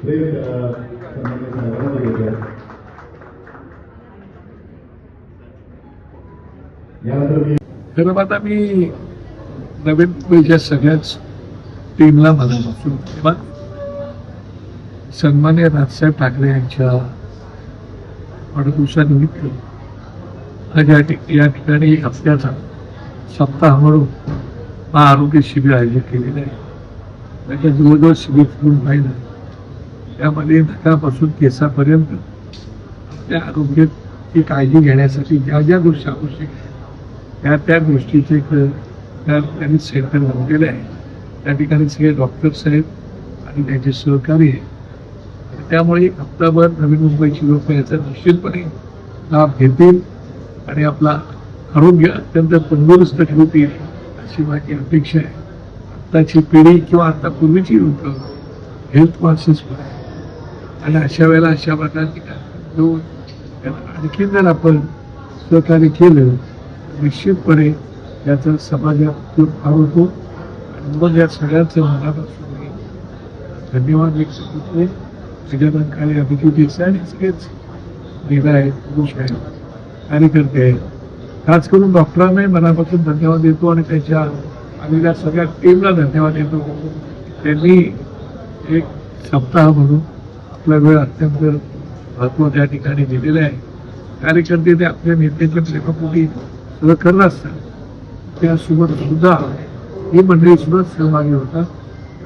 खरं आता मी नवीन मुंबईच्या सगळ्याच टीमला मनापासून किंवा सन्मान्य राजसाहेब ठाकरे यांच्या वाढदिवसानिमित्त आज या ठिकाणी एक हप्त्याचा सप्ताह म्हणून महाआरोग्य शिबिर आयोजित केलेलं आहे. त्याच्या जवळजवळ शिबिर करून पाहिलं त्यामध्ये नखापासून केसापर्यंत आपल्या आरोग्याची काळजी घेण्यासाठी ज्या ज्या गोष्टी आवश्यक आहेत त्या गोष्टीचे त्या ठिकाणी सेंटर लावलेलं आहे. त्या ठिकाणी सगळे डॉक्टर्स आहेत आणि त्यांचे सहकारी आहेत. त्यामुळे एक हप्ताभर नवीन मुंबईची लोक याचा निश्चितपणे लाभ घेतील आणि आपला आरोग्य अत्यंत तंदुरुस्त ठेवतील अशी माझी अपेक्षा आहे. आत्ताची पिढी किंवा आता पूर्वीची लोक हेल्थ कॉन्शियस आणि अशा वेळेला अशा प्रकारची जो आणखी जर आपण सहकार्य केलं निश्चितपणे याचा समाजात फार होतो. आणि मग या सगळ्यांचं मनापासून धन्यवाद व्यक्त करतो. गजानन काळे, अभिजित देसाई आणि सगळेच महिला आहेत, पुरुष आहेत, कार्यकर्ते आहेत. खास करून डॉक्टरांनाही मनापासून धन्यवाद देतो आणि त्याच्या आलेल्या सगळ्या टीमला धन्यवाद देतो. त्यांनी एक सप्ताह म्हणून आपला वेळ अत्यंत महत्त्व त्या ठिकाणी दिलेला आहे. कार्यकर्ते ते आपल्या नेत्याच्या प्रेमापोटी सगळं करत असतात. त्यासोबत सुद्धा ही मंडळी सुद्धा सहभागी होतात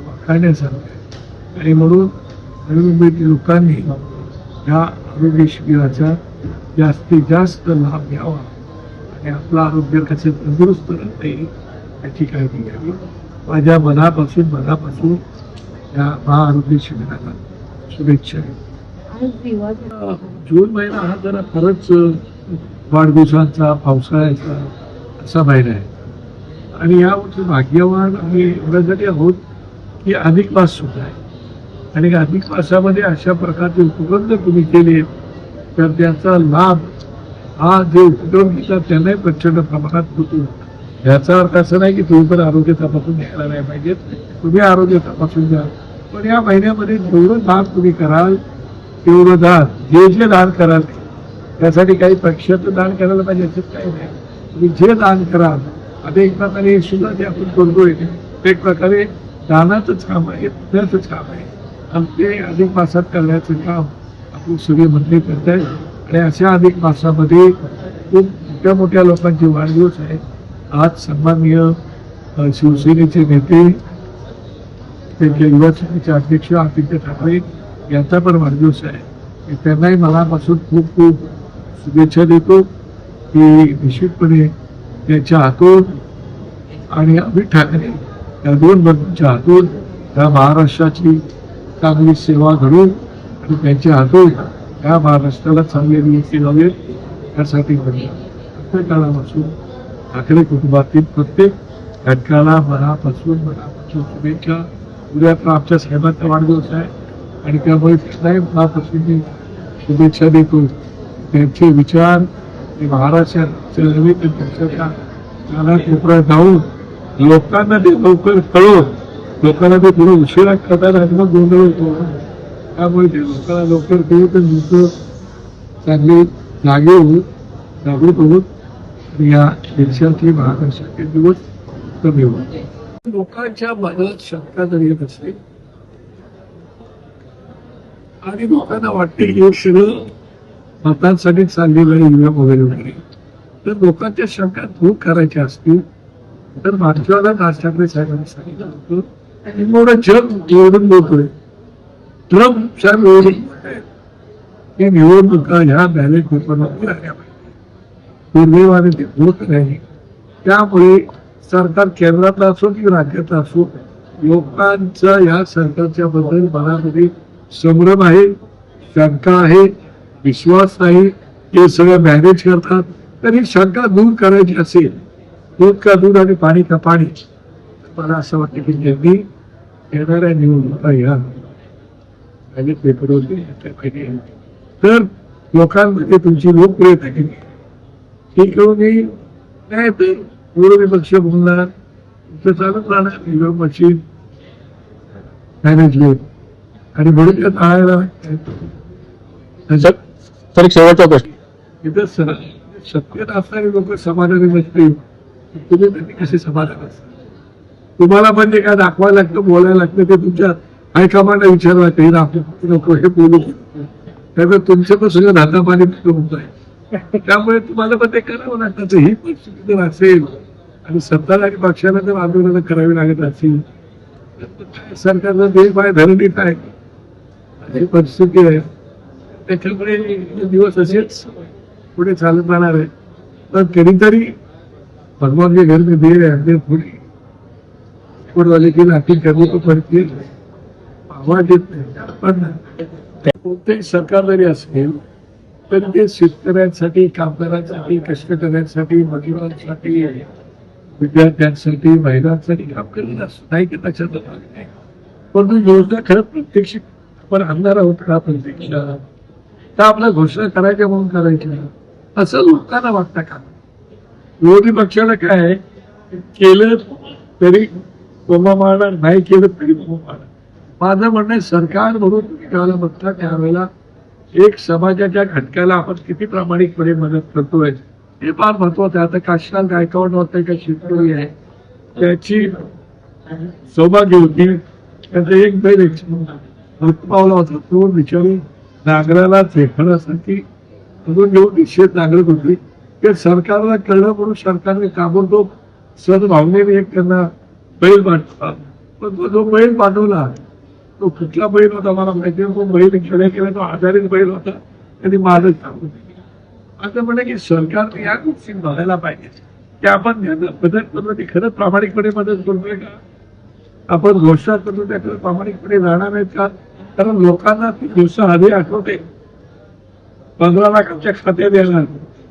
वाखाणण्यासारखं. आणि म्हणून नवी मुंबईतील लोकांनी या आरोग्य शिबिराचा जास्तीत जास्त लाभ घ्यावा आणि आपलं आरोग्य कसं तंदुरुस्त राहता येईल याची काळजी घ्यावी. माझ्या मनापासून या महाआरोग्य शिबिराला शुभेच्छा. जून महिना हा जरा खरंच वाढदिवसांचा पावसाळ्याचा असा महिना आहे आणि यावर्षी भाग्यवान आम्ही एवढ्यासाठी आहोत की अधिक मास सुद्धा आहे. आणि अधिक मासामध्ये अशा प्रकारचे उपक्रम जर तुम्ही केले तर त्याचा लाभ हा जे उपक्रम घेतात त्यांनाही प्रचंड प्रमाणात होतो. याचा अर्थ असं नाही की तुम्ही पण आरोग्य तपासून घ्यायला नाही पाहिजेत. तुम्ही आरोग्य तपासून घ्या, पण या महिन्यामध्ये जेवढं दान तुम्ही कराल तेवढं दान जे दान कराल त्यासाठी काही पक्षाचं दान करायला पाहिजे असं काही नाही. तुम्ही जे दान कराल आता एक प्रकारे सुद्धा जे आपण करतोय एक प्रकारे दानाचंच काम आहे, पुण्याचंच काम आहे. आणि ते अधिक मासात करण्याचं काम आपली सगळे मंडळी करत आहेत. आणि अशा अधिक मासामध्ये खूप मोठ्या लोकांचे वाढदिवस आहेत. आज सन्माननीय शिवसेनेचे नेते त्यांच्या युवा सेनेचे अध्यक्ष आदित्य ठाकरे यांचा पण वाढदिवस आहे. त्यांनाही मनापासून खूप खूप शुभेच्छा देतो की निश्चितपणे त्यांच्या हातून आणि अमित ठाकरे या दोन बंधूंच्या हातून या महाराष्ट्राची चांगली सेवा घडून आणि त्यांच्या हातून या महाराष्ट्राला चांगले दिवस यावेत यासाठी प्रत्येक काळापासून ठाकरे कुटुंबातील प्रत्येक घटकाला मनापासून शुभेच्छा. उद्या पण आमच्या साहेबांचा वाढदिवस आहे आणि त्यामुळे त्यांनाही मनापासून मी शुभेच्छा देतो. त्यांचे विचार महाराष्ट्राच्या नव्हे तर त्यांच्या कानाकोपऱ्यात जाऊन लोकांना ते लवकर कळवून लोकांना ते थोडं उशिरा करतात आणि मग गोंधळ होतो. त्यामुळे ते लोकांना लवकर कळू तर लोक चांगले जागे होत जागृत होत आणि या देशाचे महाराष्ट्राचे दिवस कमी होत. लोकांच्या मनात शंका जरी येत असते आणि लोकांना वाटते की सगळं मतांसाठी चाललेलं आहे वगैरे तर लोकांच्या शंका दूर करायच्या असतील तर मागच्या राज ठाकरे साहेबांनी सांगितलं होतं एवढं जग निवडून बोलतोय. ट्रम्प साहेब निवडून की निवडणुका ह्या बॅलेट पेपरमध्ये आल्या पाहिजे. दुर्दैवाने ते होत नाही. त्यामुळे सरकार केंद्रातला असो की राज्यातला असो लोकांचा या सरकारच्या बद्दल मनामध्ये संभ्रम आहे, शंका आहे, विश्वास नाही. ते सगळं मॅनेज करतात. तरी शंका दूर करायची असेल दूध का दूध आणि पाणी का पाणी मला असं वाटतं की त्यांनी येणाऱ्या निवडणुका या बॅलेट पेपरवरती घेतल्या पाहिजे. तर लोकांमध्ये तुमची लोकप्रियता केली हे करून नाही तर विरोधी पक्ष बोलणार तुमचं चालत राहणार मशीन मॅनेजमेंट आणि म्हणून त्या टाळायला लागतंय. तर एक शेवटचा प्रश्न. इथं सत्तेत असणारे लोक समाधानी नसतील तुम्ही त्यांनी कसे समाधान असतात. तुम्हाला म्हणजे काय दाखवायला लागतं, बोलायला लागतं, ते तुमच्या हायकमांडला विचारायला लागतं, हे दाखवू नको, हे बोलू त्यामुळे तुमचं पण सगळं धातापाणी होत आहे. त्यामुळे तुम्हाला पण ते करावं लागतं. ही परिस्थिती जर असेल आणि सत्ताधारी पक्षाला जर आंदोलन करावी लागत असेल तर सरकारनं देश बाय धरणी काय अशी परिस्थिती आहे. त्याच्यामुळे हे दिवस असेच पुढे चालत राहणार आहे. तर कधीतरी भगवान के घर में देर है थोडी ऊपर वाले की लाठी करने को पडते आवाज येत नाही. पण कोणतेही सरकार जरी असेल तरी ते शेतकऱ्यांसाठी, कामगारांसाठी, कष्टकऱ्यांसाठी, मजुरांसाठी, विद्यार्थ्यांसाठी, महिलांसाठी काम करत असतं. नाही की त्याच्यात नाही. परंतु योजना खरंच प्रत्यक्ष आपण आणणार आहोत का प्रत्यक्ष तर आपल्या घोषणा करायच्या म्हणून करायच्या असं लोकांना वाटतं का. विरोधी पक्षाला काय आहे, केलं तरी बोंबा मारणार, नाही केलं तरी बोंबा मारणार. माझं म्हणणं आहे सरकार म्हणून तुम्ही करायला बघता त्यावेळेला एक समाजाच्या घटकाला आपण किती प्रामाणिकपणे मदत करतोय हे फार महत्वाचं आहे. आता काशीनाथ गायकवाड होता एका शेतकरी आहे, त्याची सौभाग्य होती, त्याचं एक बैल मृत्यूपावला होता. तो बिचारी नांगराला झेपण्यासाठी म्हणून घेऊन निषेध नांगरत होती. ते सरकारला कळलं म्हणून सरकारने ताबडतोब सद्भावनेने एक त्यांना बैल बांधला. पण तो जो बैल बांधवला तो कुठला बैल होता मला माहिती नाही. तो बैल खेळ्या केला, तो आधारित बैल होता, त्यांनी मालच टाकून असं म्हणे की सरकारने या गोष्टी बघायला पाहिजे की आपण मदत करतो ती खरंच प्रामाणिकपणे मदत करतोय का, आपण घोषणा करतो त्याकडे प्रामाणिकपणे राहणार आहेत का. कारण लोकांना ती घोषणा आधी आठवते 15 लाखांच्या खात्यात येणार,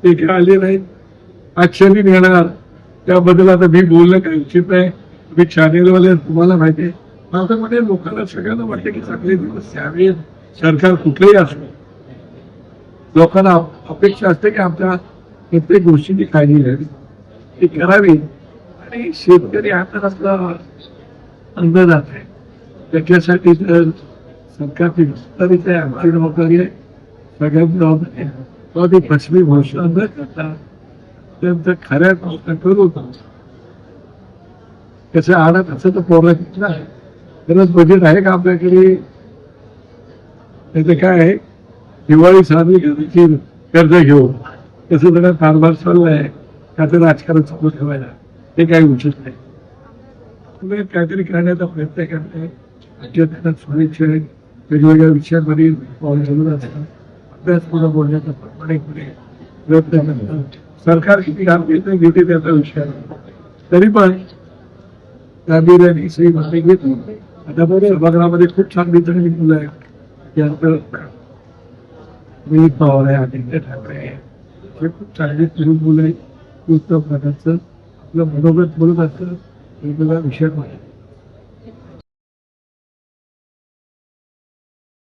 ते काय आले नाहीत, आश्चर्य येणार. त्याबद्दल आता मी बोलणं काही उचित नाही. मी चॅनेलवाले तुम्हाला माहिती आहे. माझं म्हणजे लोकांना सगळ्यांना वाटतं की चांगले दिवस यावे, सरकार कुठलंही असलं लोकांना अपेक्षा असते की आपल्या प्रत्येक गोष्टीची काळजी घ्यावी, ती करावी. आणि शेतकरी आता आपला अन्नदाता आहे, त्याच्यासाठी जर सरकारची विस्तारित आहे, आमची जबाबदारी आहे, सगळ्यांची जबाबदारी आहे. तेव्हा ती फसवी घोषणा न करता त्यांचं खऱ्या घोषणा करू कसं आणत असं तर पोरला ना खरंच बजेट आहे का आपल्याकडे. त्याचं काय आहे, दिवाळी साजरी करायची कर्ज घेऊन कसं सगळं कारभार चाललाय का ते राजकारण चालू ठेवायला, ते काही उचित नाही. तुम्ही काहीतरी करण्याचा प्रयत्न करताय. राज्यात शुभेच्छा आहेत, वेगवेगळ्या विषयांमध्ये बोलत असतात, अभ्यासपूर्ण बोलण्याचा प्रामाणिकपणे प्रयत्न करतात. सरकार किती काम घेते त्याचा विषय तरी पण गांभीर्याने सही मागणी घेतो. आता सभागृहामध्ये खूप छान चांगली मुलं आहेत. त्यानंतर मी पवार आहे, आदित्य ठाकरे आहे, हे खूप चांगली तरुण मुलं आहेत. उत्तम प्रकारचं आपलं मनोगत बोलत असतं वेगवेगळ्या विषयांमध्ये.